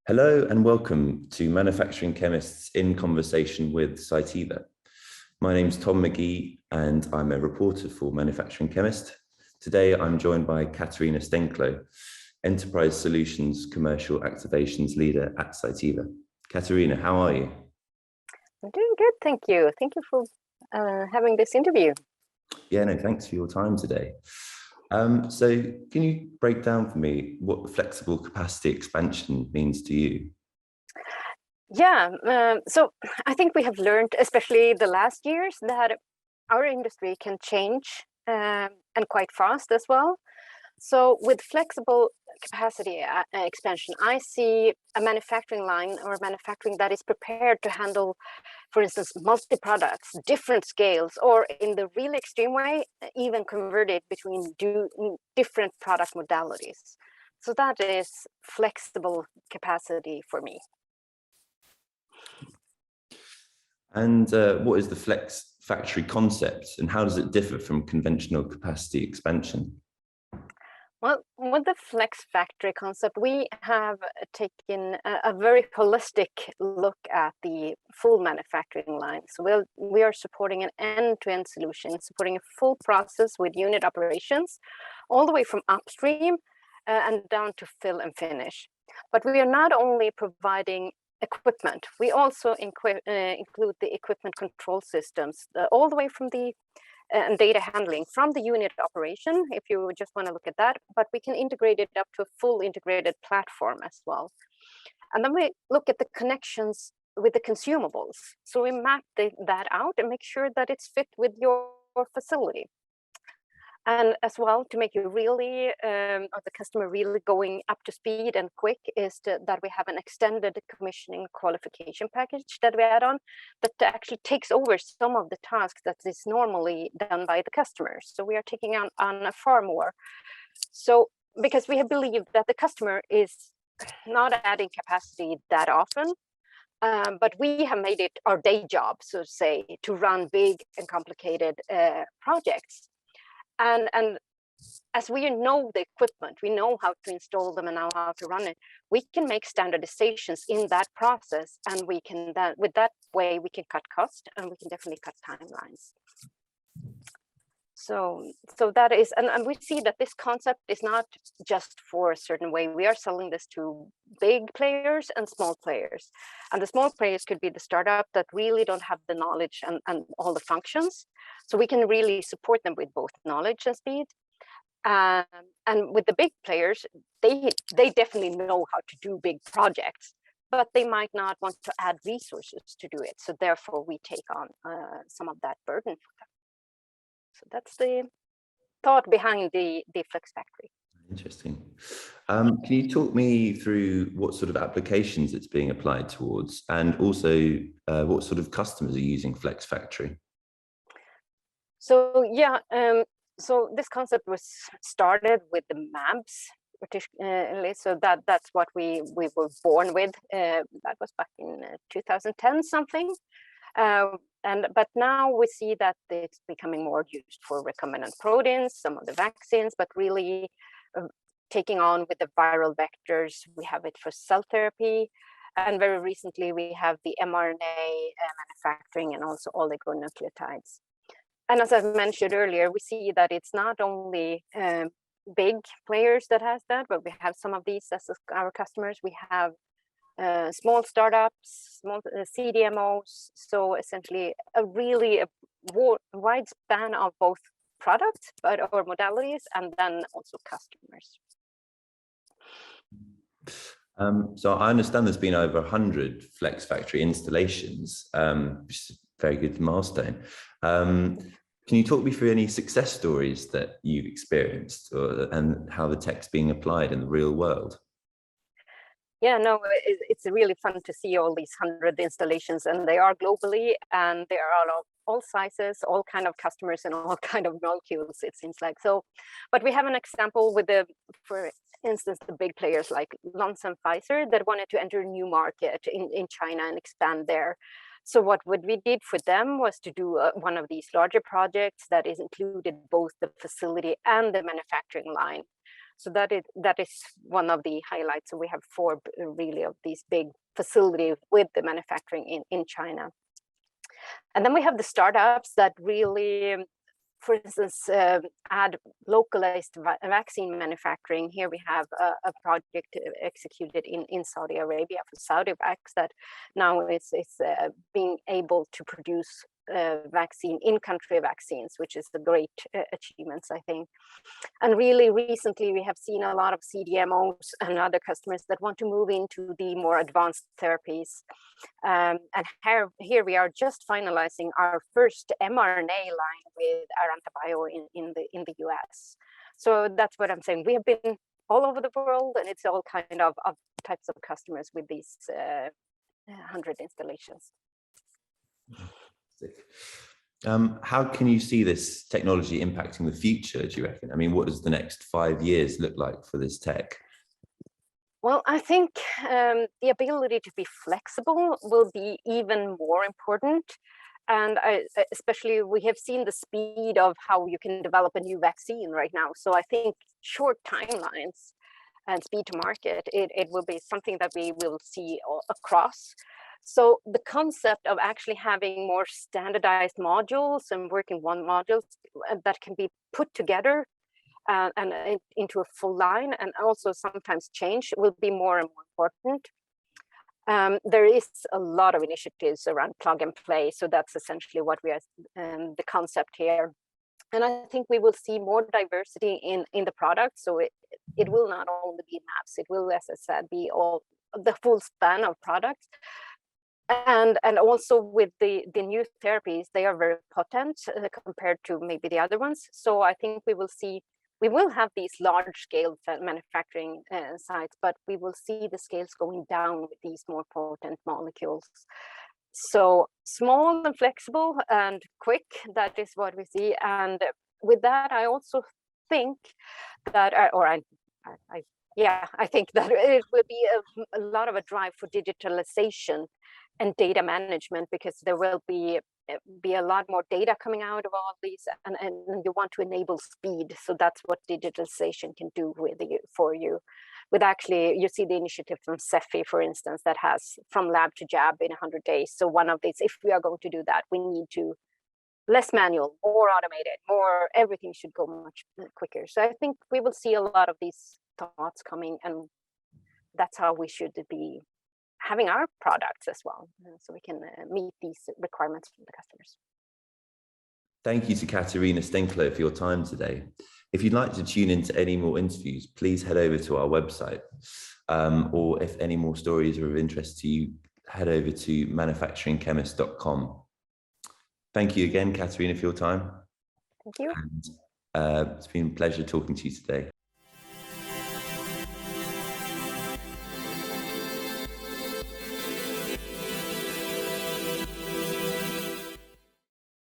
Hello and welcome to Manufacturing Chemists in Conversation with Cytiva. My name's Tom McGee and I'm a reporter for Manufacturing Chemist. Today I'm joined by Katarina Stenklo, Enterprise Solutions Commercial Activations Leader at Cytiva. Katarina, how are you? I'm doing good, thank you. Thank you for having this interview. Yeah, no, thanks for your time today. So can you break down for me what flexible capacity expansion means to you? Yeah, so I think we have learned, especially the last years, that our industry can change and quite fast as well. So with flexible capacity expansion, I see a manufacturing line or manufacturing that is prepared to handle, for instance, multi-products, different scales, or in the really extreme way, even converted between different product modalities. So that is flexible capacity for me. And what is the flex factory concept and how does it differ from conventional capacity expansion? Well, with the flex factory concept, we have taken a very holistic look at the full manufacturing line. So we are supporting an end-to-end solution, supporting a full process with unit operations, all the way from upstream and down to fill and finish. But we are not only providing equipment, we also include the equipment control systems, all the way from the and data handling from the unit operation, if you just want to look at that, but we can integrate it up to a full integrated platform as well. And then we look at the connections with the consumables. So we map that out and make sure that it's fit with your facility. And as well, to make you really, or the customer really going up to speed and quick, is that we have an extended commissioning qualification package that we add on that actually takes over some of the tasks that is normally done by the customers. So we are taking on far more. So because we have believed that the customer is not adding capacity that often, but we have made it our day job, so to say, to run big and complicated projects. And as we know the equipment, we know how to install them and know how to run it, we can make standardizations in that process, and we can with that way we can cut cost and we can definitely cut timelines. So that is, and we see that this concept is not just for a certain way. We are selling this to big players and small players. And the small players could be the startup that really don't have the knowledge and all the functions. So we can really support them with both knowledge and speed. And with the big players, they definitely know how to do big projects, but they might not want to add resources to do it. So therefore, we take on some of that burden for them. So that's the thought behind the Flex Factory. Interesting. Can you talk me through what sort of applications it's being applied towards, and also what sort of customers are using Flex Factory? So yeah, so this concept was started with the MABs, so that's what we were born with. That was back in 2010 something. But now we see that it's becoming more used for recombinant proteins, some of the vaccines, but really taking on with the viral vectors. We have it for cell therapy, and very recently we have the mRNA manufacturing and also oligonucleotides. And as I mentioned earlier, we see that it's not only big players that has that, but we have some of these as our customers. We have small startups, small CDMOs, so essentially a really wide span of both products or modalities, and then also customers. So I understand there's been over 100 Flex Factory installations, which is a very good milestone. Can you talk me through any success stories that you've experienced and how the tech's being applied in the real world? Yeah, no, it's really fun to see all these 100 installations, and they are globally, and they are all sizes, all kind of customers, and all kind of molecules, it seems like. So, but we have an example with for instance, the big players like Lonza and Pfizer that wanted to enter a new market in China and expand there. So what we did for them was to do one of these larger projects that is included both the facility and the manufacturing line. So that is one of the highlights. So we have 4 really of these big facilities with the manufacturing in China. And then we have the startups that really, for instance, add localized vaccine manufacturing. Here we have a project executed in Saudi Arabia for SaudiVax that now is being able to produce vaccine in-country vaccines, which is a great achievement, I think. And really recently we have seen a lot of CDMOs and other customers that want to move into the more advanced therapies. And here we are just finalizing our first mRNA line with Aranta Bio in the US. So that's what I'm saying. We have been all over the world, and it's all kind of types of customers with these 100 installations. How can you see this technology impacting the future, do you reckon? I mean, what does the next 5 years look like for this tech? Well, I think the ability to be flexible will be even more important. And especially we have seen the speed of how you can develop a new vaccine right now. So I think short timelines and speed to market, it will be something that we will see across. So the concept of actually having more standardized modules and working one module that can be put together and into a full line, and also sometimes change, will be more and more important. There is a lot of initiatives around plug and play, so that's essentially what we are, the concept here. And I think we will see more diversity in the product. So it will not only be maps, it will, as I said, be all the full span of products. And also with the new therapies, they are very potent compared to maybe the other ones. So I think we will have these large scale manufacturing sites, but we will see the scales going down with these more potent molecules. So small and flexible and quick, that is what we see. And with that, I also think that, I think that it will be a lot of a drive for digitalization and data management, because there will be a lot more data coming out of all these, and you want to enable speed. So that's what digitalization can do for you. With actually, you see the initiative from Cefi, for instance, that has from lab to jab in 100 days. So one of these, if we are going to do that, we need to less manual, more automated, more, everything should go much quicker. So I think we will see a lot of these thoughts coming, and that's how we should be having our products as well, so we can meet these requirements from the customers. Thank you to Katarina Stenkler for your time today. If you'd like to tune into any more interviews, please head over to our website, or if any more stories are of interest to you, head over to manufacturingchemist.com. Thank you again, Katarina, for your time. Thank you. And it's been a pleasure talking to you today.